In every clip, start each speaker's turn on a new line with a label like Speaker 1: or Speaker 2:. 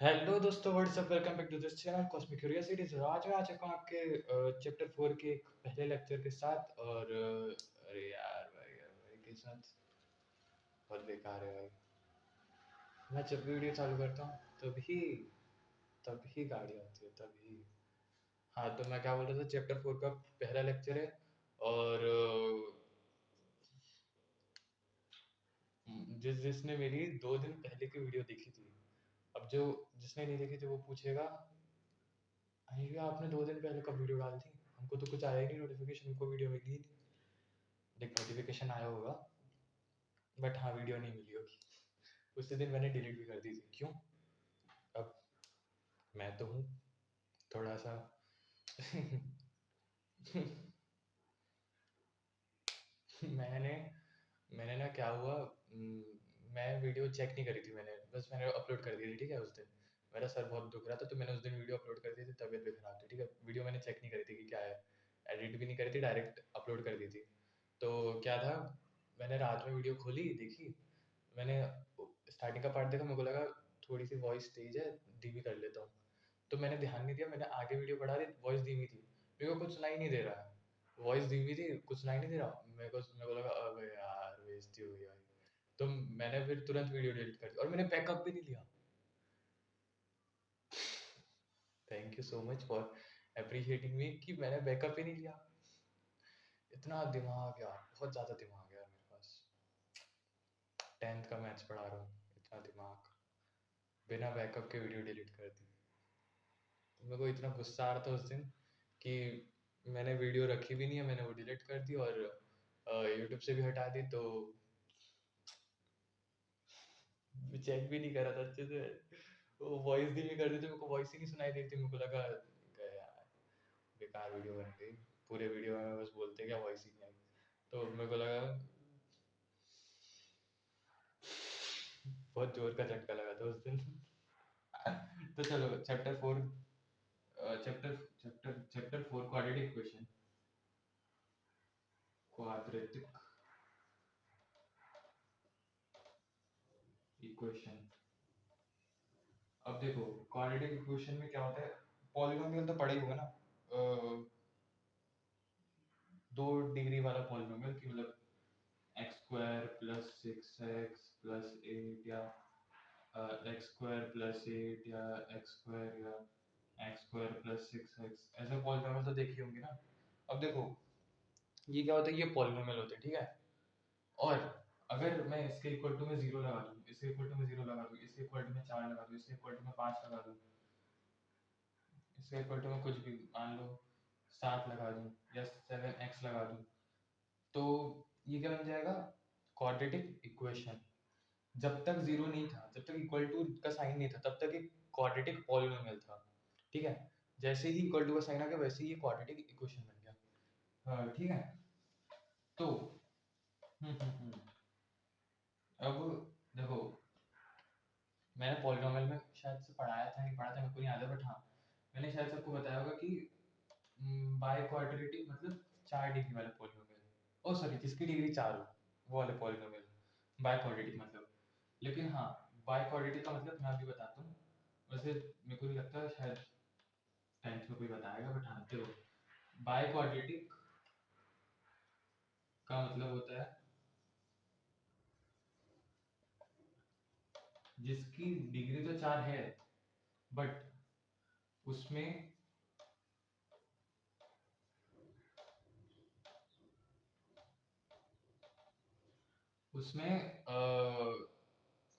Speaker 1: Hello दोस्तों, what's up, welcome back to this channel Cosmic Curiosities. और आज मैं आ चुका हूँ आपके चैप्टर 4 के एक पहले लेक्चर के साथ। और अरे यार भाई के साथ बहुत बेकार है भाई। मैं जब भी वीडियो चालू करता हूँ तभी तभी गाड़ी आती है तभी। हाँ, तो मैं क्या बोल रहा था, चैप्टर 4 का पहला लेक्चर है। और जिसने मेरी 2 दिन पहले की वीडियो देखी थी, अब जो जिसने नहीं देखी थी वो पूछेगा, अरे आपने 2 दिन पहले कब वीडियो डाली थी, हमको तो कुछ आया ही नहीं नोटिफिकेशन, हमको वीडियो मिली ही नहीं। देख, नोटिफिकेशन आया होगा बट हाँ, वीडियो नहीं मिली होगी। उसी दिन मैंने डिलीट भी कर दी थी। क्यों? अब मैं तो हूँ थोड़ा सा मैंने मैंने ना क्या हुआ, मैं वीडियो चेक नहीं करी थी, मैंने अपलोड कर दी थी। ठीक है, उस दिन मेरा सर बहुत दुख रहा था तो मैंने उस दिन वीडियो अपलोड कर दी थी, तबीयत भी खराब थी। ठीक है, वीडियो मैंने चेक नहीं करी थी कि क्या है, एडिट भी नहीं करी थी, डायरेक्ट अपलोड कर दी थी। तो क्या था, मैंने रात में वीडियो खोली, देखी, मैंने स्टार्टिंग का पार्ट देखा, मेरे को लगा थोड़ी सी वॉइस तेज है, धीमी कर लेता हूँ। तो मैंने ध्यान नहीं दिया, मैंने आगे वीडियो बढ़ा दी, वॉइस धीमी थी, मेरे को कुछ सुनाई नहीं दे रहा है। वॉइस धीमी थी, कुछ सुनाई नहीं दे रहा, मेरे को लगा अबे यार बेइज्जती हो गई भाई। तो मैंने फिर तुरंत वीडियो डिलीट कर दी और मैंने बैकअप भी नहीं लिया। Thank you so much for appreciating मी कि मैंने बैकअप ही नहीं लिया। इतना दिमाग यार, बहुत ज़्यादा दिमाग है यार मेरे पास। 10th का मैथ्स पढ़ा रहा हूँ, इतना दिमाग, बिना बैकअप के वीडियो डिलीट कर दी। मेरे को इतना गुस्सा आ रहा था उस दिन कि मैंने वीडियो रखी भी नहीं है, मैंने वो डिलीट कर दी और यूट्यूब से भी हटा दी। तो चेक भी नहीं करा था अच्छे से, वो वॉइस धीमी कर दी थी, मेरे को वॉइस ही नहीं सुनाई देती थी। मेरे को लगा गया यार, बेकार वीडियो बन गई। पूरे वीडियो में बस बोलते क्या, वॉइस ही नहीं आई। तो मेरे को लगा, बहुत जोर का झटका लगा था उस दिन। तो चलो चैप्टर 4 क्वाड्रेटिक क्वाड्रेटिक इक्वेशन। अब देखो, क्वाड्रेटिक इक्वेशन में क्या होता है, पॉलिनोमियल तो पढ़ा ही होगा ना। 2 डिग्री वाला पॉलिनोमियल की मतलब x square plus 6x plus 8, या एक्स स्क्वायर प्लस 8, या एक्स स्क्वायर, या एक्स स्क्वायर प्लस 6x, ऐसे पॉलिनोमियल तो देखी होंगी ना। अब देखो, ये क्या होता है, ये पॉलिनोमियल होते हैं, ठीक है। और अगर मैं इसके इक्वल टू में जीरो लगा दूं, इसके इक्वल टू में जीरो लगा दूं, इसके इक्वल टू में 4 लगा दूं, इसके इक्वल टू में 5 लगा दूं, इसके इक्वल टू में कुछ भी मान लो 7 लगा दूं, या 7x लगा दूं, तो ये क्या बन जाएगा, क्वाड्रेटिक इक्वेशन। जब तक जीरो नहीं था, जब तक इक्वल टू का साइन नहीं था, तब तक एक क्वाड्रेटिक पॉलिनोमियल था। ठीक है, जैसे ही इक्वल टू का साइन आ गया वैसे ही ये क्वाड्रेटिक इक्वेशन बन गया। हाँ, ठीक है। तो अब देखो, मैंने पॉलिनोमियल में शायद से पढ़ाया था, नहीं पढ़ा था, मेरे को नहीं याद है, बट हाँ, मैंने शायद सबको बताया होगा कि बाय क्वाड्रेटिक मतलब 4 डिग्री वाला पॉलिनोमियल। ओ सॉरी, जिसकी डिग्री 4 हो, वो वाले पॉलिनोमियल बाय क्वाड्रेटिक मतलब। लेकिन हाँ, बाय क्वाड्रेटिक का मतलब मैं अभी बताता हूँ। वैसे मेरे को नहीं लगता शायद 10th में कोई बताएगा, बट हाँ देखो, बाय क्वाड्रेटिक का मतलब होता है जिसकी डिग्री तो 4 है, बट उसमें उसमें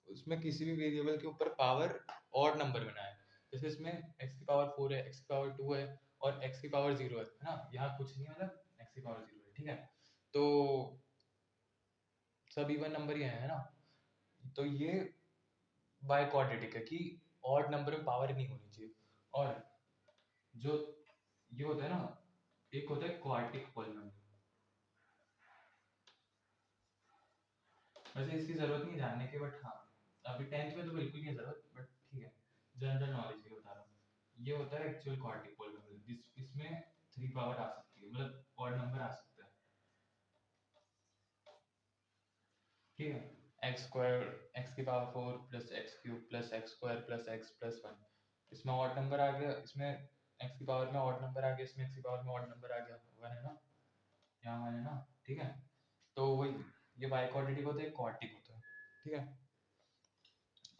Speaker 1: उसमें किसी भी वेरिएबल के ऊपर पावर और नंबर बनाए। जैसे इसमें x की पावर 4 है, x की पावर 2 है, और x की पावर 0 है ना, यहाँ कुछ नहीं है, मतलब x की पावर 0 है, ठीक है। तो सब इवन नंबर ही है ना। तो ये बाय क्वाड्रेटिक है कि ऑड नंबर में पावर नहीं होनी चाहिए। और जो ये होता है ना, एक होता है क्वाड्रेटिक पॉलिनोमियल। वैसे इसकी जरूरत नहीं है जानने की, बट हाँ, अभी 10th में तो बिल्कुल नहीं है जरूरत, बट ठीक है, जनरल नॉलेज के लिए बता रहा हूँ। ये होता है एक्चुअल क्वाड्रेटिक पॉलिनोमियल, इसमें 3 पावर आ सकती है, मतलब ऑड नंबर आ सकता है, ठीक है। एक्स स्क्वायर, एक्स की power 4 plus x cube plus plus x square plus x plus one, इसमें ऑड नंबर आ गया, इसमें एक्स की पावर में ऑड नंबर आ गया, इसमें एक्स की पावर में ऑड नंबर आ गया, वन है ना, यहाँ वन है ना, ठीक है। तो वही, ये बाई क्वाड्रेटिक होता है, क्वाड्रेटिक होता है, ठीक है।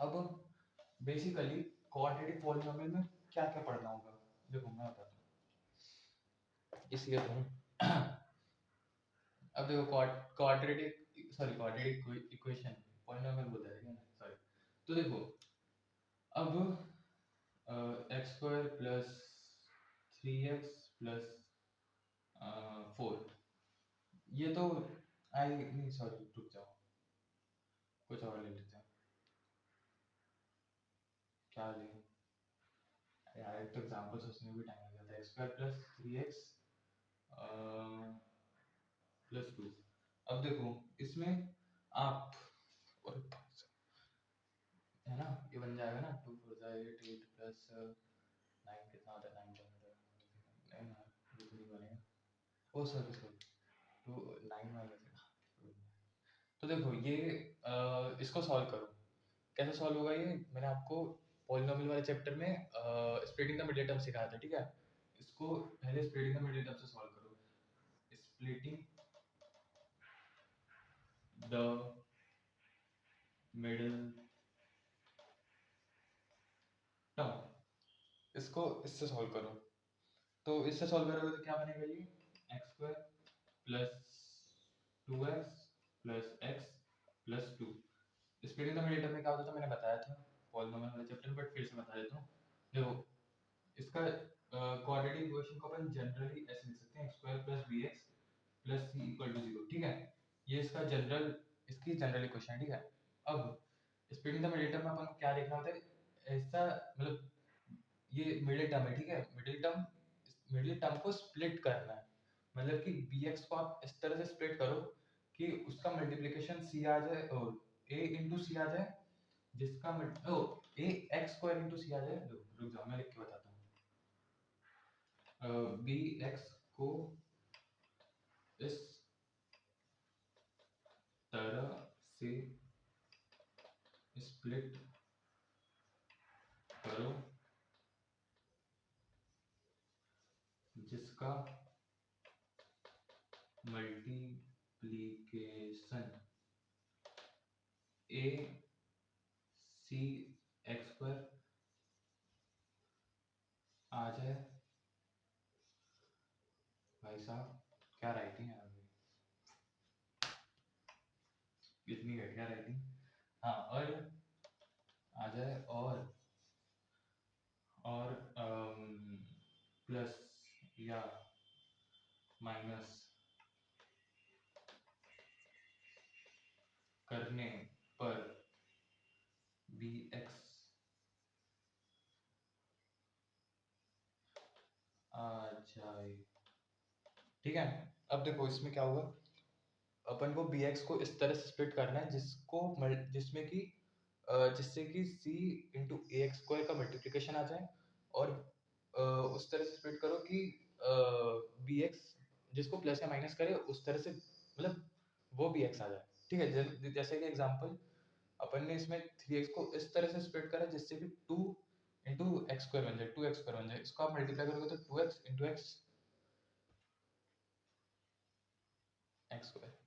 Speaker 1: अब बेसिकली क्वाड्रेटिक पॉलिनोमियल में क्या क्या पढ़ना होगा, देखो मैं बताता हूँ, इसलिए तो अब देखो क्वाड्रेटिक इक्वेशन पॉलिनोमियल बोलते हैं, सॉरी। तो देखो अब x square plus 3x plus 4, ये तो आई नहीं, सॉरी रुक जाओ, कुछ और ले लेते हैं, क्या ले यार, एक तो एग्जाम्पल सोचने में भी टाइम लग जाता है। X square plus 3x plus 2, अब देखो इसमें आप, और है ना, ये बन जाएगा ना, 2 4 8 8 प्लस 9 कितना होता है, 9 नहीं ना, ये तो नहीं बनेगा, ओ सॉरी सॉरी, 2 9 माइनस, तो देखो ये इसको सॉल्व करो, कैसे सॉल्व होगा ये, मैंने आपको पॉलिनोमियल वाले चैप्टर में स्प्लिटिंग द मिडिल टर्म सिखाया था, ठीक है। इसको पहले स्प्लिटिंग द मिडिल टर्म से सॉल्व करो, स्प्लिटिंग द मिडिल टर्म, इसको इससे सॉल्व करो, तो इससे सॉल्व करोगे तो क्या बनेगा, ये x square plus 2x plus x plus 2, splitting the middle term में क्या होता था मैंने बताया था पॉलिनोमियल वाले चैप्टर में, बट फिर से बता देता हूँ। देखो इसका क्वाड्रेटिक इक्वेशन को अपन जनरली ऐसे लिख सकते हैं, x square plus b x plus c equal to 0, ठीक है। ये इसका जनरल, इसकी जनरल इक्वेशन है, ठीक है। अब स्प्लिटिंग द मिडिल टर्म में अपन को क्या देखना होता है, ऐसा मतलब ये मिडिल टर्म है, ठीक है, मिडिल टर्म को स्प्लिट करना है, मतलब कि bx को आप इस तरह से स्प्लिट करो कि उसका मल्टीप्लिकेशन c आ जाए, और a इंटू सी आ जाए, जिसका a x स्क्वायर इंटू सी आ जाए, रुक जाओ मैं लिख के बताता हूँ, bx को इस तरह से स्प्लिट करो जिसका multiplication a c x square आ जाए, भाई साहब क्या राइटिंग है अभी, इतनी घटिया राइटिंग, हाँ, और आ जाए, और प्लस या माइनस करने पर bx आ जाए, ठीक है। अब देखो इसमें क्या होगा, अपन को bx को इस तरह से स्प्लिट करना है जिसमें कि जिससे कि c इंटू ए एक्स स्क्वायर का मल्टीप्लिकेशन आ जाए, और उस तरह से स्प्लिट करो कि bx जिसको प्लस या माइनस करे उस तरह से, मतलब वो bx आ जाए, ठीक है। जैसे कि एग्जांपल, अपन ने इसमें 3x को इस तरह से स्प्लिट करा जिससे कि 2 इंटू एक्स स्क्वायर बन जाए, 2x स्क्वायर बन जाए, इसको आप मल्टीप्लाई करोगे तो 2x into x x square,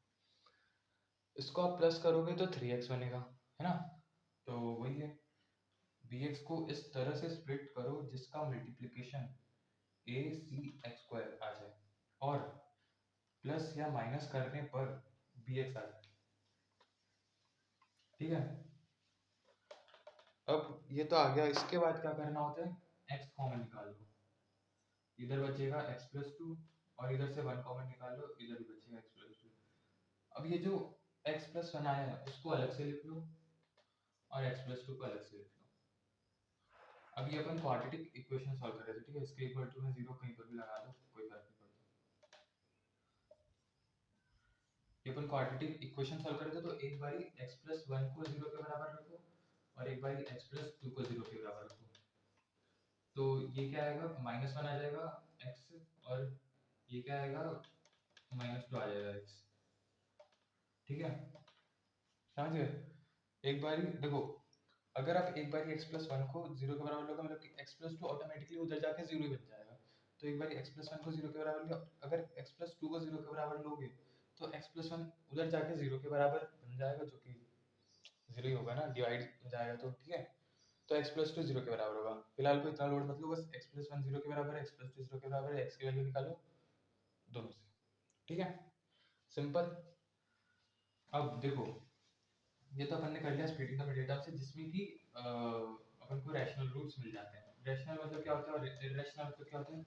Speaker 1: इसको आप प्लस करोगे तो 3x बनेगा, है ना। तो वही है, bx को इस तरह से स्प्लिट करो जिसका multiplication a c x square आ जाए, और प्लस या माइनस करने पर bx आ जाए, ठीक है। अब ये तो आ गया, इसके बाद क्या करना होता है, x कॉमन निकाल लो, इधर बचेगा x प्लस 2, और इधर से 1 कॉमन निकाल लो, इधर भी बचेगा x प्लस 2। अब ये जो x प्लस 1 आया है उसको अलग से लिख लो, और x प्लस 2 को अलग से लिख लो। अब ये अपन क्वाड्रेटिक इक्वेशन सॉल्व कर रहे थे, ठीक है, इसके इक्वल टू में 0 कहीं पर भी लगा दो, कोई फर्क नहीं पड़ता। ये अपन क्वाड्रेटिक इक्वेशन सॉल्व कर रहे थे, तो एक बारी x प्लस 1 को 0 के बराबर रखो, और एक बारी x प्लस 2 को 0 के बराबर रखो, तो ये क्या आएगा, माइनस 1 आ जाएगा x, और ये क्या आएगा, माइनस 2 आ जाएगा x, ठीक है, समझ गए। एक बारी देखो, अगर आप एक बार एक्स प्लस वन को जीरो के बराबर लोगे, मतलब एक्स प्लस टू ऑटोमेटिकली उधर जाके जीरो ही बन जाएगा। तो एक बार एक्स प्लस वन को जीरो के बराबर लिया, अगर एक्स प्लस टू को जीरो के बराबर लोगे तो एक्स प्लस वन उधर जाके जीरो के बराबर बन जाएगा, जो कि जीरो ही होगा ना, डिवाइड हो जाएगा तो ठीक है। तो एक्स प्लस टू जीरो के बराबर होगा। फिलहाल को इतना लोड मत लो, बस एक्स प्लस वन जीरो के बराबर है, एक्स प्लस टू जीरो के बराबर है, एक्स की वैल्यू निकालो दोनों से, ठीक है, सिंपल। अब देखो, ये तो अपन ने कर लिया स्प्लिटिंग द मिडिल टर्म से, जिसमें कि अपन को रैशनल रूट्स मिल जाते हैं। रैशनल मतलब क्या होता है और इरेशनल मतलब क्या होता है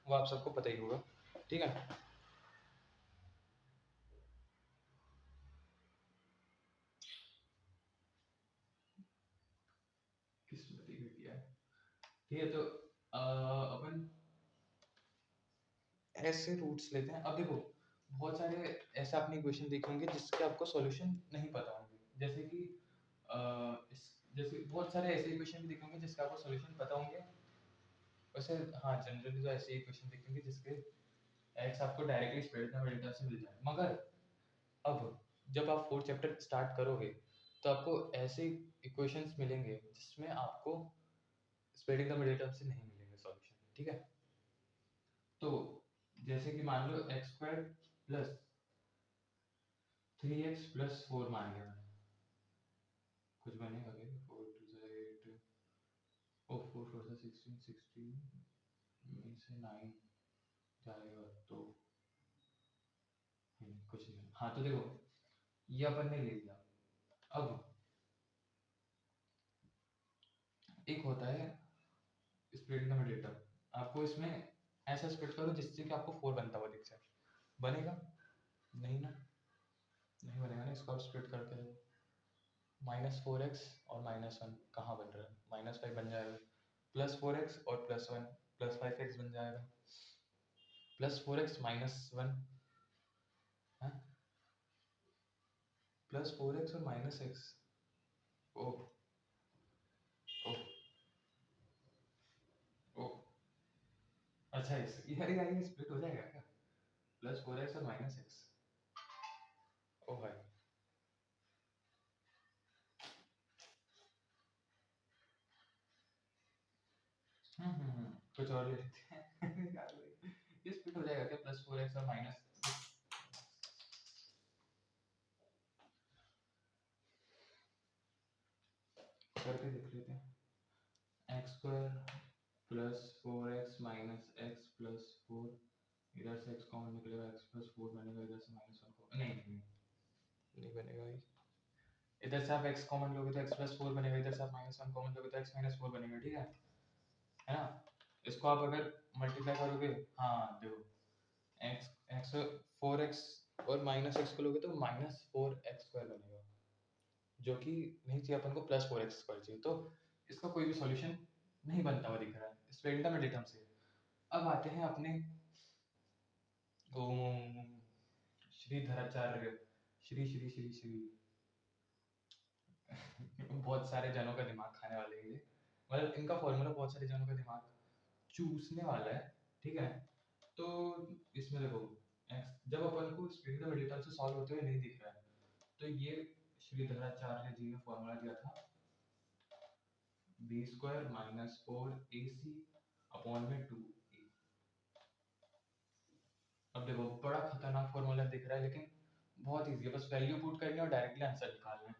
Speaker 1: वो आप सबको पता ही होगा, ठीक है। किस्मत ही घटिया है, ठीक है। तो अपन ऐसे रूट्स लेते हैं। अब देखो, बहुत सारे ऐसे आपने इक्वेशन देखे होंगे जिसके आपको सॉल्यूशन नहीं पता होंगे, जैसे कि जैसे बहुत सारे ऐसे इक्वेशन भी देखे होंगे जिसका आपको सॉल्यूशन पता होंगे। वैसे हाँ, जनरली तो ऐसे इक्वेशन देखे होंगे जिसके एक्स आपको डायरेक्टली स्प्लिट द मिडिल से मिल जाए। मगर अब जब आप फोर्थ चैप्टर स्टार्ट करोगे तो आपको ऐसे इक्वेशंस मिलेंगे जिसमें आपको स्प्लिटिंग द मिडिल टर्म से नहीं मिलेंगे सॉल्यूशन, ठीक है। तो जैसे कि मान लो x square plus three x plus four मान लिया मैंने, कुछ बनेगा क्या? फोर टू ज़ा एट, ओ फोर फोर ज़ा सिक्सटीन, सिक्सटीन में से नाइन जाएगा तो कुछ नहीं। हाँ तो देखो, ये अपन ने ले लिया। अब एक होता है स्प्लिट द मिडिल टर्म, आपको इसमें ऐसा स्प्लिट करो जिससे कि आपको फोर बनता हुआ दिख जाए। बनेगा नहीं ना, नहीं बनेगा ना। इसको आप स्प्लिट करते रहो, माइनस फोर एक्स और माइनस वन कहाँ बन रहा है, माइनस फाइव बन जाएगा, प्लस फोर एक्स और plus one, plus five x बन जाएगा, plus four x minus one, plus four x और माइनस एक्स। ओ ओ ओ, अच्छा यार यार ये स्प्लिट हो जाएगा क्या? प्लस फोर एक्स और माइनस एक्स, ओ भाई। कुछ और ले लेते हैं यार भाई, ये स्प्लिट हो जाएगा क्या प्लस फोर एक्स और माइनस, करके देख लेते हैं। X square plus four x minus x plus four, इधर से एक्स कॉमन निकलेगा, एक्स प्लस फोर बनेगा, इधर से माइनस वन को नहीं नहीं नहीं बनेगा भाई। इधर से आप एक्स कॉमन लोगे तो एक्स प्लस फोर बनेगा, इधर से आप माइनस वन कॉमन लोगे तो एक्स माइनस फोर बनेगा, ठीक है ना। इसको आप अगर मल्टीप्लाई करोगे, हाँ देखो, एक्स एक्स फोर एक्स और माइनस एक्स को लोगे तो माइनस फोर एक्स स्क्वायर बनेगा, जो कि नहीं चाहिए अपन को, प्लस फोर एक्स स्क्वायर चाहिए। तो इसका कोई भी सॉल्यूशन नहीं बनता हुआ दिख रहा है स्प्लिट द मिडिल टर्म से। अब आते हैं अपने ओम श्रीधराचार्य, श्री श्री श्री श्री बहुत सारे जनों का दिमाग खाने वाले हैं ये, मतलब इनका फॉर्मूला बहुत सारे जनों का दिमाग चूसने वाला है, ठीक है। तो इसमें देखो, जब अपन को स्प्लिट द मिडिल टर्म से सॉल्व होते हुए नहीं दिख रहा है, तो ये श्रीधराचार्य जी ने फॉर्मूला दिया था, बी स्क्वायर माइनस फोर ए सी अपॉन में टू। अब देखो, बड़ा खतरनाक फॉर्मूला दिख रहा है लेकिन बहुत इजी है, बस वैल्यू पुट करनी है और डायरेक्टली आंसर निकालना है।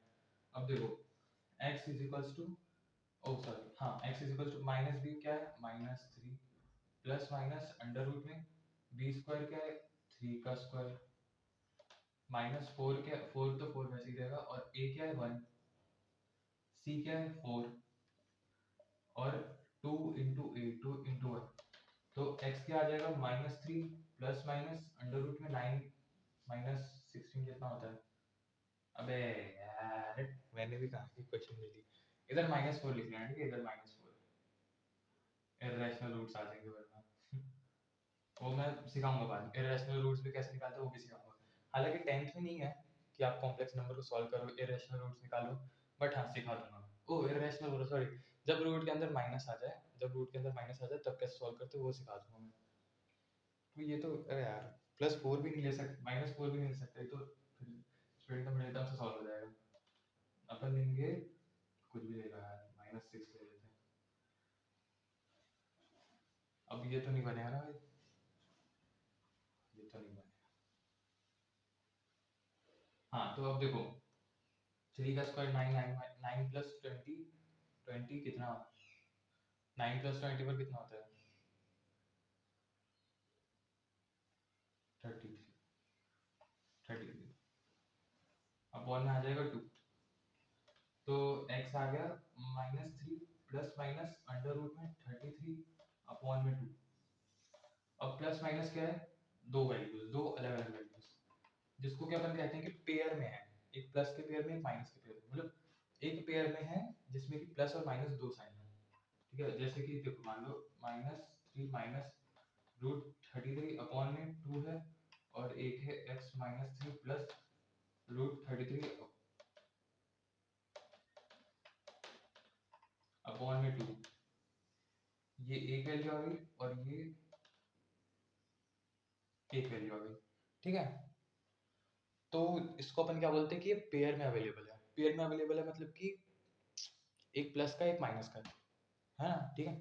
Speaker 1: अब देखो, x is equals to, oh sorry हाँ, x is equals to minus b क्या है, minus three, plus minus under root में बी स्क्वायर क्या है, थ्री का स्क्वायर, माइनस फोर क्या, फोर तो फोर वैसे ही रहेगा, और a क्या है वन, c क्या है फोर, और two into a, two into one, तो x क्या आ जाएगा, minus three plus minus under root में नाइन माइनस सिक्सटीन कितना होता है। अबे यार, मैंने भी कहा कि क्वेश्चन में ली, इधर माइनस फोर लिख लेना, ठीक है, इधर माइनस फोर, इरेशनल रूट्स आ जाएंगे वरना वो मैं सिखाऊंगा बाद में, इरेशनल रूट्स भी कैसे निकालते हैं वो भी सिखाऊंगा। हालांकि टेंथ में नहीं है कि आप कॉम्प्लेक्स नंबर को सॉल्व करो, इरेशनल रूट्स निकालो, बट हाँ सिखा दूंगा। ओ इरेशनल, सॉरी, जब रूट के अंदर माइनस आ जाए, जब रूट के अंदर माइनस आ जाए तब कैसे सॉल्व करते हो वो सिखा दूंगा मैं। तो ये तो अरे यार, प्लस फोर भी नहीं ले सकते, माइनस फोर भी नहीं ले सकते, तो फिर स्प्लिट द मिडिल टर्म से सॉल्व हो जाएगा। अपन लेंगे कुछ भी ले लो यार, -6 ले लेते हैं। अब ये तो नहीं बनेगा ना भाई, ये तो नहीं बनेगा। हाँ तो अब देखो 3 का स्क्वायर 9, 9 प्लस 20, 20 कितना, 9 प्लस 20 पर कितना होता है, 33, 33 अपॉन में आ जाएगा 2, तो x आ गया -3 प्लस माइनस अंडर रूट में 33 अपॉन में 2। अब प्लस माइनस क्या है, दो वैल्यूज, दो अलग अलग वैल्यूज, जिसको क्या अपन कहते हैं कि पेयर में है, एक प्लस के पेयर में एक माइनस के पेयर में, मतलब एक पेयर में है जिसमें कि प्लस और माइनस दो साइन है, ठीक है। जैसे कि देखो मान लो -3 माइनस √33 अपॉन में 2 है, और एक है x -3 प्लस √33 अपॉन में 2, ये एक वैल्यू आ गई और ये एक वैल्यू आ गई, ठीक है। तो इसको अपन क्या बोलते हैं कि ये पेयर में अवेलेबल है, पेयर में अवेलेबल है मतलब कि एक प्लस का एक माइनस का है ना, ठीक है।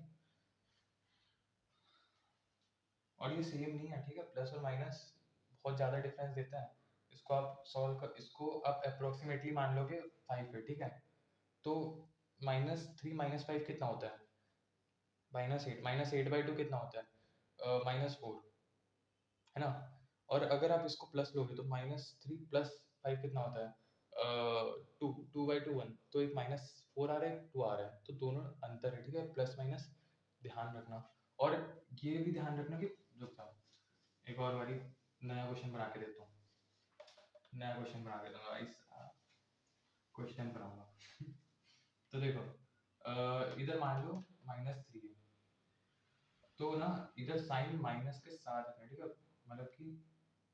Speaker 1: और ये सेम नहीं है, ठीक है, प्लस और माइनस बहुत ज़्यादा डिफरेंस देता है। इसको आप सॉल्व कर, इसको आप अप्रोक्सीमेटली मान लोगे 5 है, ठीक है। तो -3 -5 कितना होता है, -8, -8/2 कितना होता है, -4, है ना। और अगर आप इसको प्लस लोगे तो -3 प्लस 5 कितना होता है, 2 1, तो एक -4 आ रहा है, 2 आ रहा है, तो दोनों अंतर है, ठीक है, प्लस माइनस ध्यान रखना। और ये भी ध्यान रखना कि रुक जाओ, एक और बारी नया क्वेश्चन बना के देता हूँ, नया क्वेश्चन बना के दूंगा इस क्वेश्चन बनाऊंगा। तो देखो इधर मान लो -3 है, तो ना इधर साइन माइनस के साथ है, ठीक है, मतलब कि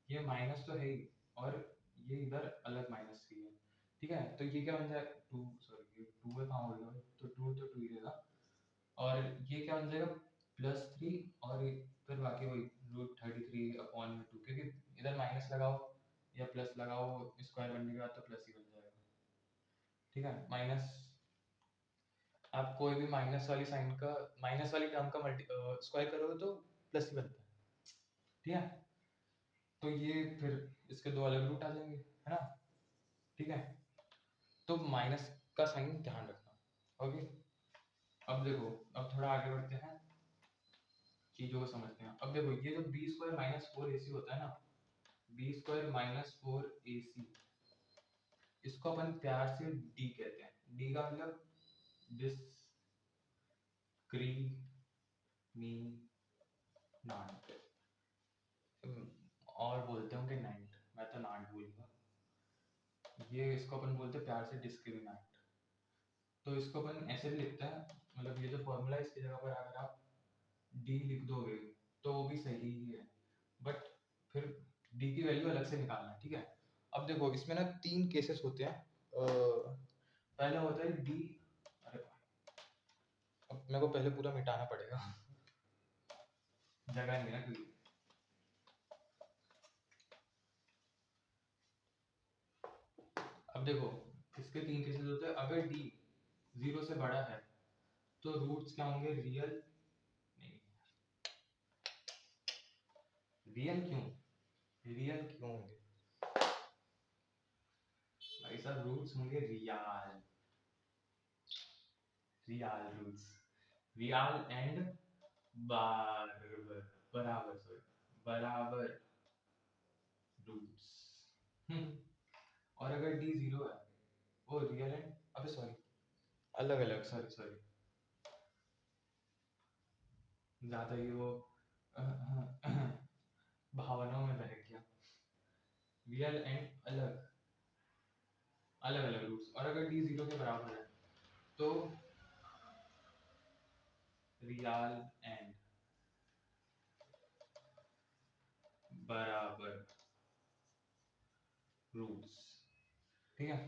Speaker 1: ये माइनस तो है ही, और ये इधर अलग -3 है, ठीक है। तो ये क्या बन जाएगा, 2, सॉरी ये 2 है, कहाँ हो गया, तो 2 तो 2 ही रहेगा, और ये क्या बन जाएगा +3, और फिर बाकी वही √33 अपॉन में 2, क्योंकि इधर माइनस लगाओ या प्लस लगाओ स्क्वायर बनने के बाद तो प्लस ही बन जाएगा, ठीक है। माइनस, आप कोई भी माइनस वाली साइन का, माइनस वाली टर्म का स्क्वायर करोगे तो प्लस ही बनता है, ठीक है। तो ये फिर इसके दो अलग रूट आ जाएंगे, है ना, ठीक है। तो माइनस का साइन ध्यान रखना, ओके। अब देखो, अब थोड़ा आगे बढ़ते हैं, चीजों को समझते हैं। अब देखो ये जो b² - 4ac होता है ना, b² - 4ac, इसको अपन प्यार से d कहते हैं। d का मतलब डिस्क्रिमिनांट, और बोलते होंगे नाइट, मैं तो नाट बोलूंगा, ये इसको अपन बोलते हैं प्यार से डिस्क्रिमिनांट। तो इसको अपन ऐसे भी लिखते हैं, मतलब ये जो फॉर्मूला है इसकी जगह पर अगर आप d लिख दोगे तो वो भी सही ही है, बट फिर d की वैल्यू अलग से निकालना, ठीक है। अब देखो इसमें ना 3 केसेस होते हैं, पहला होता है d, अरे अब मेरे को पहले पूरा मिटाना पड़ेगा, जगह नहीं है ना कोई। अब देखो इसके 3 केसेस होते हैं, अगर d 0 से बड़ा है तो रूट्स क्या होंगे, रियल, नहीं, रियल क्यों, रियल क्यों होंगे भाई साहब, रूट्स होंगे real, real roots, real and बराबर, बराबर सॉरी, बराबर रूट्स। और अगर d 0 है, वो रियल एंड, अबे सॉरी, अलग अलग, सॉरी सॉरी, ज्यादा ही वो भावनाओं में बह गया, रियल एंड अलग, अलग अलग रूट्स। और अगर d 0 के बराबर है तो रियल एंड बराबर रूट्स, ठीक है।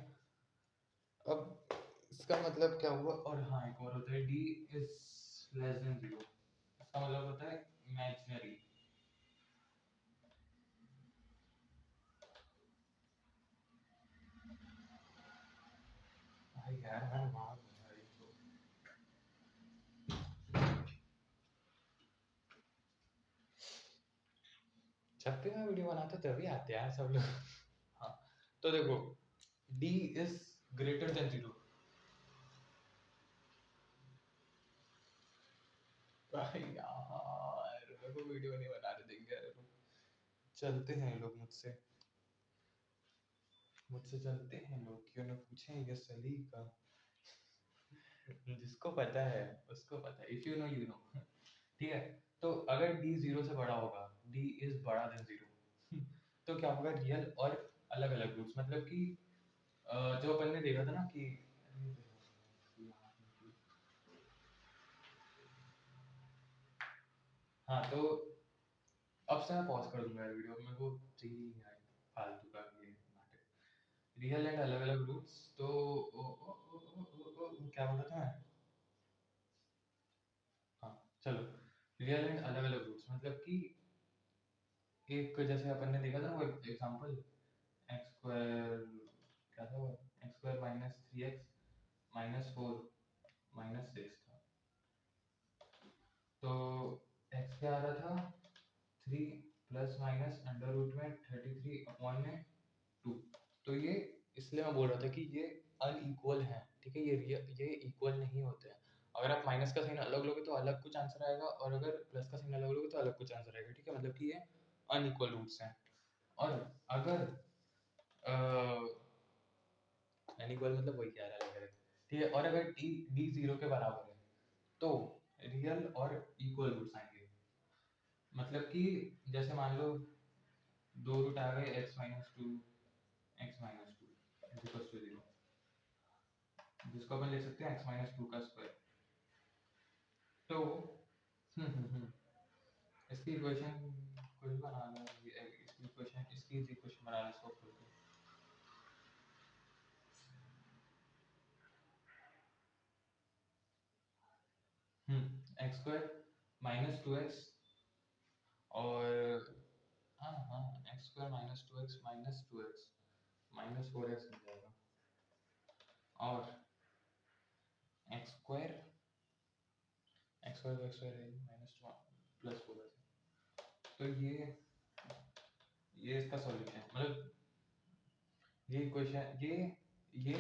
Speaker 1: अब इसका मतलब क्या हुआ, और हाँ एक और होता है d इज लेस देन 0, इसका मतलब होता है इमेजिनरी, भाई यार मैं मार जब भी मैं वीडियो बनाता हूँ तभी आते हैं यार सब लोग। हाँ, तो देखो d इज ग्रेटर देन 0। भाई यार मेरे को वीडियो नहीं बनाने देंगे यार ये लोग। चलते हैं ये लोग मुझसे, मुझसे चलते हैं लोग, क्यों ना पूछें ये सली का। जिसको पता है उसको पता है, if you know you know. ठीक है, तो अगर d 0 से बड़ा होगा, d इज बड़ा देन 0, तो क्या होगा, रियल और अलग अलग रूट्स, मतलब कि जो अपन ने देखा था ना कि हाँ, तो अब से मैं पॉज कर दूंगा यार वीडियो, मेरे को चाहिए ही नहीं आएगा फालतू का ये नाटक। रियल एंड अलग अलग रूट्स, तो क्या बोला था मैं? हाँ, चलो, रियल एंड अलग अलग रूट्स मतलब कि एक जैसे अपन ने देखा था ना वो एग्जांपल, एक्स स्क्वायर, क्या था वो, x square minus 3x minus 4 minus 6 था। तो x क्या आ रहा था, 3 प्लस माइनस अंडर रूट में 33 अपॉन में 2। तो ये इसलिए मैं बोल रहा था कि ये अनइक्वल है, ठीक है, ये इक्वल नहीं होते हैं। अगर आप माइनस का साइन अलग लोगे तो अलग कुछ आंसर आएगा, और अगर प्लस का साइन अलग लोगे तो अलग कुछ आंसर आएगा, ठीक है, मतलब कि ये अनइक्वल रूट्स हैं। और अगर अनइक्वल मतलब वही कह रहा है, अलग अलग, ठीक है, और अगर डी 0 के बराबर है तो रियल और इक्वल रूट्स आएंगे। मतलब कि जैसे मान लो दो रूट आ गए x minus 2 x minus 2 equal to 0, जिसको अपन लिख सकते हैं x माइनस 2 का स्क्वायर। तो इसकी इक्वेशन कुछ बना लो, इसकी इक्वेशन, इसकी इक्वेशन बना लो इसको खोल के। एक्स स्क्वायर माइनस 2x और हाँ हाँ, x square minus 2x minus 2x minus 4x मिल जाएगा, और x square, x square x square है माइनस 2 प्लस 4x। तो ये इसका सॉल्यूशन है, मतलब ये इक्वेशन, ये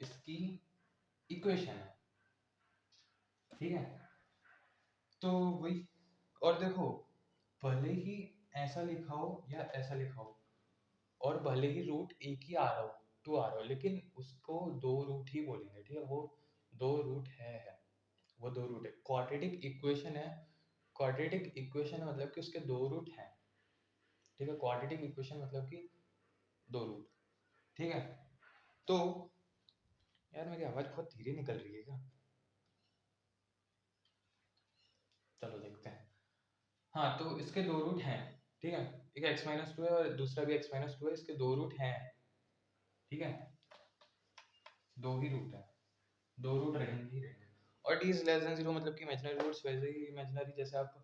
Speaker 1: इसकी इक्वेशन है, ठीक है। तो वही, और देखो, भले ही ऐसा लिखा हो या ऐसा लिखा हो, और भले ही रूट एक ही आ रहा हो, 2 आ रहा हो, लेकिन उसको दो रूट ही बोलेंगे, ठीक है, वो दो रूट है, वो दो रूट है, क्वाड्रेटिक इक्वेशन है। क्वाड्रेटिक इक्वेशन मतलब कि उसके दो रूट हैं, ठीक है, क्वाड्रेटिक इक्वेशन मतलब कि दो रूट, ठीक है। तो यार मेरी आवाज बहुत धीरे निकल रही है क्या? चलो देखते हैं। हाँ, तो इसके दो रूट हैं, ठीक है, एक x माइनस 2 है और दूसरा भी x माइनस 2 है, इसके दो रूट हैं, ठीक है, दो ही रूट है, दो रूट रहेंगे ही रहेंगे। और d इज लेस देन 0 मतलब कि इमेजिनरी रूट्स वैसे ही इमेजिनरी, जैसे आप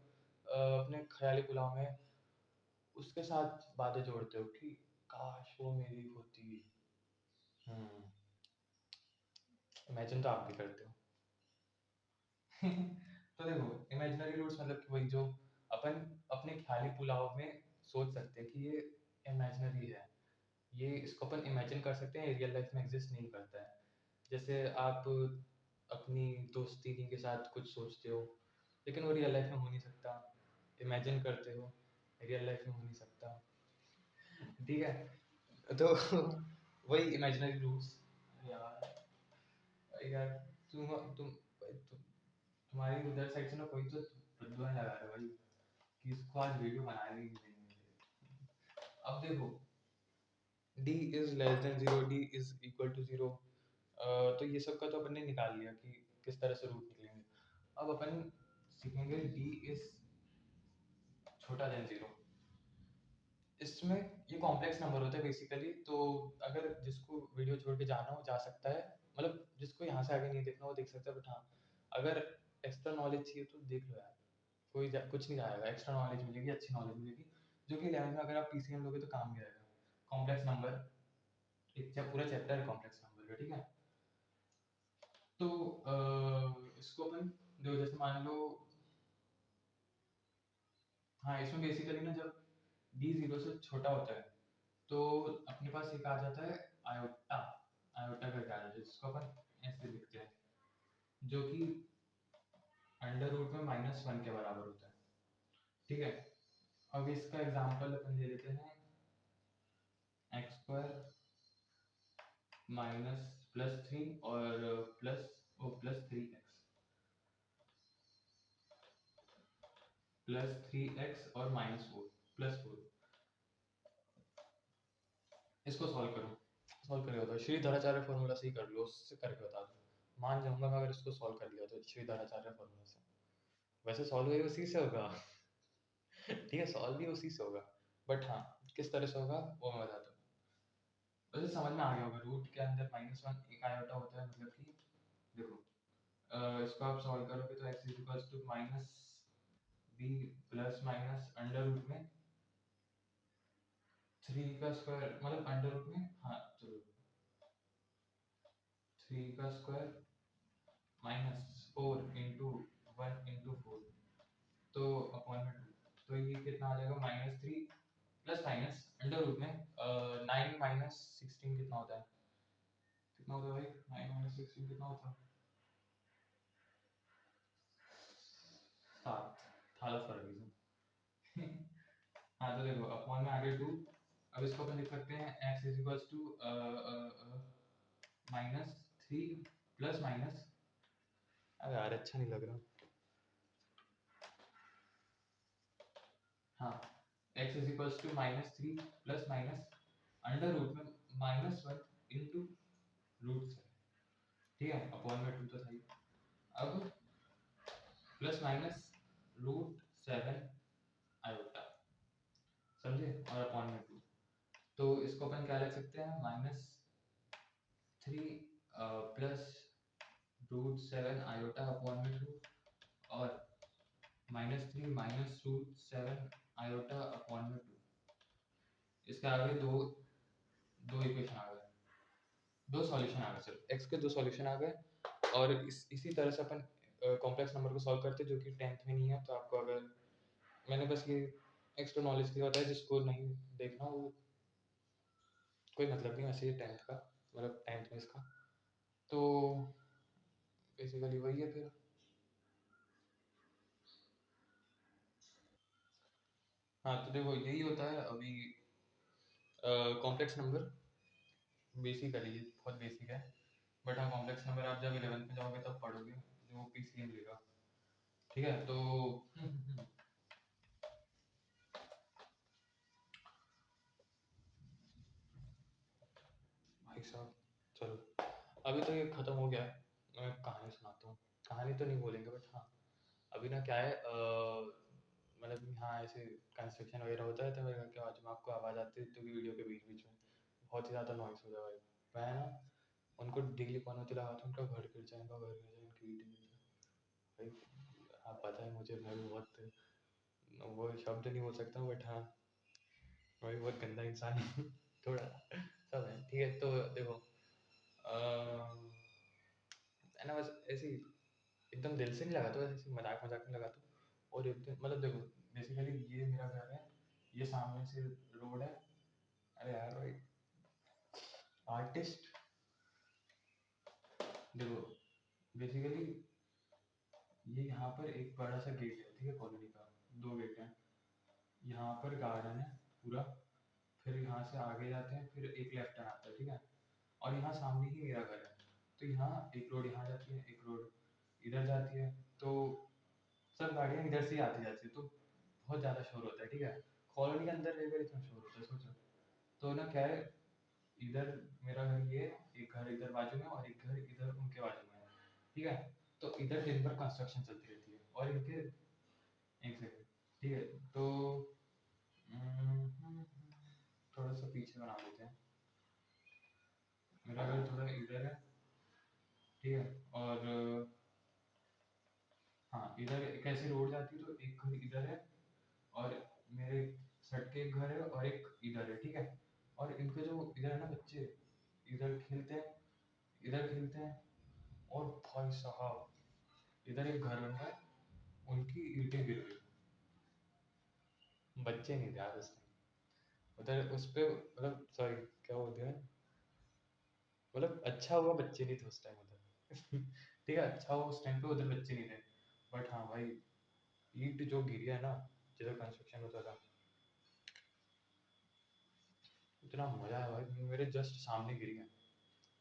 Speaker 1: अपने ख्याली पुलाव में उसके साथ बातें जोड़ते हो कि काश वो मेरी होती। हम्म, इमेजिन तो आप भी करते हो। तो देखो, इमेजिनरी रूट्स मतलब कि वही जो अपन अपने ख्याली पुलाव में सोच सकते हैं कि ये इमेजिनरी है, ये इसको अपन इमेजिन कर सकते हैं, रियल लाइफ में एग्जिस्ट नहीं करता है। जैसे आप अपनी दोस्ती के साथ कुछ सोचते हो, लेकिन वो रियल लाइफ में हो नहीं सकता, इमेजिन करते हो, रियल लाइफ में हो नहीं सकता, ठीक है। तो वही इमेजिनरी रूट्स। यार, यार तुम्हारी उधर साइड से ना कोई तो बदुआ लगा रहा है भाई कि इसको आज वीडियो बनाने ही नहीं मिलेगी। अब देखो, d is less than 0, d is equal to 0, तो ये सब का तो अपन ने निकाल लिया कि किस तरह से रूट निकलेंगे। अब अपन सीखेंगे d इज छोटा देन 0। इसमें ये कॉम्प्लेक्स नंबर होता है बेसिकली, तो अगर जिसको वीडियो छोड़ के जाना हो जा सकता है, मतलब जिसको यहाँ से आगे नहीं देखना वो देख सकता है, बट हाँ, अगर एक्स्ट्रा नॉलेज चाहिए तो देख लो यार, कुछ नहीं जाएगा, एक्स्ट्रा नॉलेज मिलेगी, अच्छी नॉलेज मिलेगी, जो कि 11th में अगर आप पीसीएम लोगे तो काम भी आएगा। कॉम्प्लेक्स नंबर, एक पूरा चैप्टर है कॉम्प्लेक्स नंबर का, ठीक है। तो इसको अपन देखो, जैसे मान लो, हाँ, इसमें बेसिकली ना जब b 0 से छोटा होता है तो अपने पास एक आ जाता है आयोटा। आयोटा करके आ जाता है जिसको अपन ऐसे लिखते हैं, जो कि अंडर रूट में -1 के बराबर होता है। ठीक है, अब इसका एग्जांपल अपन ले लेते हैं x² माइनस +3 और +3x +3x और -4 +4। इसको सॉल्व करो, सॉल्व करके बताओ। श्रीधराचार्य फॉर्मूला से ही कर लो, उससे करके बता दो। मान जाऊंगा मैं अगर इसको सॉल्व कर लिया तो श्रीधराचार्य फॉर्मूला से। वैसे सॉल्व भी उसी से होगा ठीक है, सॉल्व भी उसी से होगा, बट हाँ किस तरह से होगा वो मैं बताता हूँ। वैसे समझ में आ गया होगा, रूट के अंदर -1 एक आयोटा होता है, मतलब कि देखो इसको आप सॉल्व करोगे तो x equals to minus b plus minus under root में 3 का स्क्वायर, मतलब अंडर रूट में, हाँ चलो 3 का स्क्वायर -4 इंटू 1 इंटू 4 तो अपॉन में 2, तो ये कितना आ जाएगा -3 प्लस माइनस अंडर रूट में 9 माइनस 16 कितना होता है, कितना होता है भाई 9 माइनस 16 कितना होता है 7, था फॉर रीजन हाँ तो देखो अपॉन में आ गया 2। अब इसको अपन लिख सकते हैं x is equals to -3 plus minus, अरे यार अच्छा नहीं लग रहा, हाँ x is equals to -3 plus minus under root में -1 इंटू रूट 7। ठीक है, अपॉन में 2 तो था ही। अब प्लस माइनस √7 आयोटा, समझे, और अपॉन में 2, तो इसको अपन क्या लिख सकते हैं -3 प्लस √7 आयोटा अपॉन में 2 और -3 माइनस √7 आयोटा अपॉन में 2। इसके आगे दो दो इक्वेशन आ गए, दो सॉल्यूशन आ गए, सर x के दो सॉल्यूशन आ गए। और इसी तरह से अपन कॉम्प्लेक्स नंबर को सॉल्व करते जो कि 10th में नहीं है, तो आपको अगर मैंने बस ये एक्स्ट्रा नॉलेज के लिए होता है, जिसको नहीं देखना वो कोई मतलब नहीं, वैसे ये 10th का मतलब 10th में इसका, तो बेसिकली वही है फिर। हाँ तो देखो यही होता है अभी कॉम्प्लेक्स नंबर, बेसिकली बहुत बेसिक है, बट हाँ कॉम्प्लेक्स नंबर आप जब 11th में जाओगे तब पढ़ोगे, जो पीसीएम लेगा। ठीक है, तो भाई साहब चलो अभी तो ये खत्म हो गया है, मैं कहानी सुनाता हूँ। कहानी तो नहीं बोलेंगे बट हाँ अभी ना क्या है मतलब यहाँ ऐसे कंस्ट्रक्शन वगैरह होता है तो मेरे घर के बाजू में आपको आवाज़ आती है तो वीडियो के बीच बीच में बहुत ही ज़्यादा नॉइस हो जाए भाई। मैं ना उनको डिग्री पनौती लगा था, उनका घर गिर जाएगा, घर गिर जाए, उनकी ईंटें गिर जाए भाई। आप पता है मुझे, मैं भी बहुत वो शब्द नहीं बोल सकता बट हाँ मैं भी बहुत गंदा इंसान हूँ थोड़ा सब है। ठीक है, तो देखो है ना, बस ऐसे ही एकदम दिल से नहीं लगाता, बस ऐसे मजाक मजाक में लगाता हूँ। और एक दिन मतलब देखो बेसिकली ये मेरा घर है, ये सामने से रोड है, अरे यार भाई आर्टिस्ट, देखो बेसिकली ये यहाँ पर एक बड़ा सा गेट है, ठीक है, कॉलोनी का 2 गेट हैं, यहाँ पर गार्डन है पूरा, फिर यहाँ से आगे जाते हैं, फिर एक लेफ्ट टर्न आता है, ठीक है, और यहाँ सामने ही मेरा घर है। तो यहाँ एक रोड यहाँ जाती है, एक रोड इधर जाती है, तो सब गाड़ियाँ इधर से ही आती जाती है, तो बहुत ज़्यादा शोर होता है। ठीक है, कॉलोनी के अंदर रहकर इतना शोर होता है सोचो। तो ना क्या है, इधर मेरा घर ये, एक घर इधर बाजू में और एक घर इधर उनके बाजू में है। ठीक है, तो इधर दिन भर कंस्ट्रक्शन चलती रहती है और इनके एक सेकंड, ठीक है, तो थोड़ा सा पीछे बना देते हैं, मेरा घर थोड़ा इधर है, ठीक है, और हाँ इधर एक ऐसी रोड जाती है, तो एक घर इधर है और मेरे सट के एक घर है और एक इधर है, ठीक है, और इनके जो इधर है ना बच्चे, इधर खेलते हैं, इधर खेलते हैं, और भाई साहब इधर एक घर बन रहा है, उनकी ईंटें गिर गई, बच्चे नहीं थे यार उस टाइम, उधर उस पे मतलब सॉरी क्या बोल दिया मैंने? मतलब अच्छा हुआ बच्चे नहीं थे उस टाइम उधर। ठीक है, अच्छा हुआ उस टाइम पे उधर बच्चे नहीं थे। बट हाँ भाई, ईंट जो गिरी है ना, जिधर कंस्ट्रक्शन होता था, इतना मजा आया भाई, मेरे जस्ट सामने गिरी है,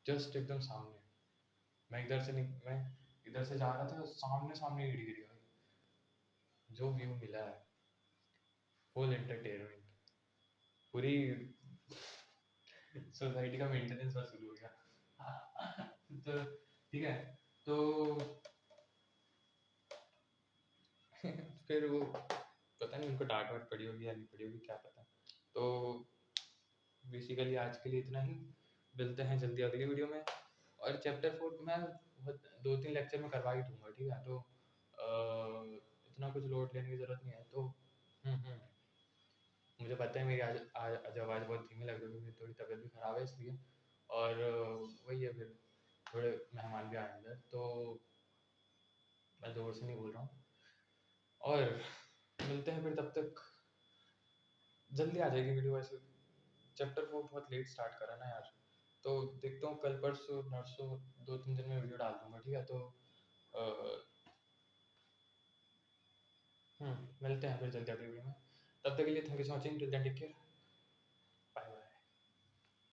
Speaker 1: जस्ट एकदम सामने। मैं इधर से जा रहा था, सामने सामने ईंट गिरी भाई। जो व्यू मिला है, फुल एंटरटेनमेंट, पूरी सोसाइटी का मेंटेनेंस वसूल हो गया। तो ठीक है, तो फिर वो पता नहीं उनको डांट वाट पड़ी होगी या नहीं पड़ी होगी, क्या पता। तो बेसिकली आज के लिए इतना ही, मिलते हैं जल्दी अगली वीडियो में। और चैप्टर 4 मैं बहुत 2-3 लेक्चर में करवा ही दूंगा, ठीक है। तो इतना कुछ लोड लेने की ज़रूरत नहीं है। तो मुझे पता है मेरी आज आवाज़ बहुत धीमी लग रही है, मेरी थोड़ी तबीयत भी ख़राब है इसलिए। और वही है, फिर थोड़े मेहमान भी आए अंदर, तो मैं ज़ोर से नहीं बोल रहा हूँ। और मिलते हैं फिर, तब तक जल्दी आ जाएगी वीडियो वैसे। चैप्टर 4 बहुत लेट स्टार्ट करा ना यार, तो देखता हूँ कल परसों नरसों 2-3 दिन में वीडियो डाल दूंगा, ठीक है। तो मिलते हैं फिर जल्दी अगली वीडियो में। तब तक के लिए thank you so much, till then take care.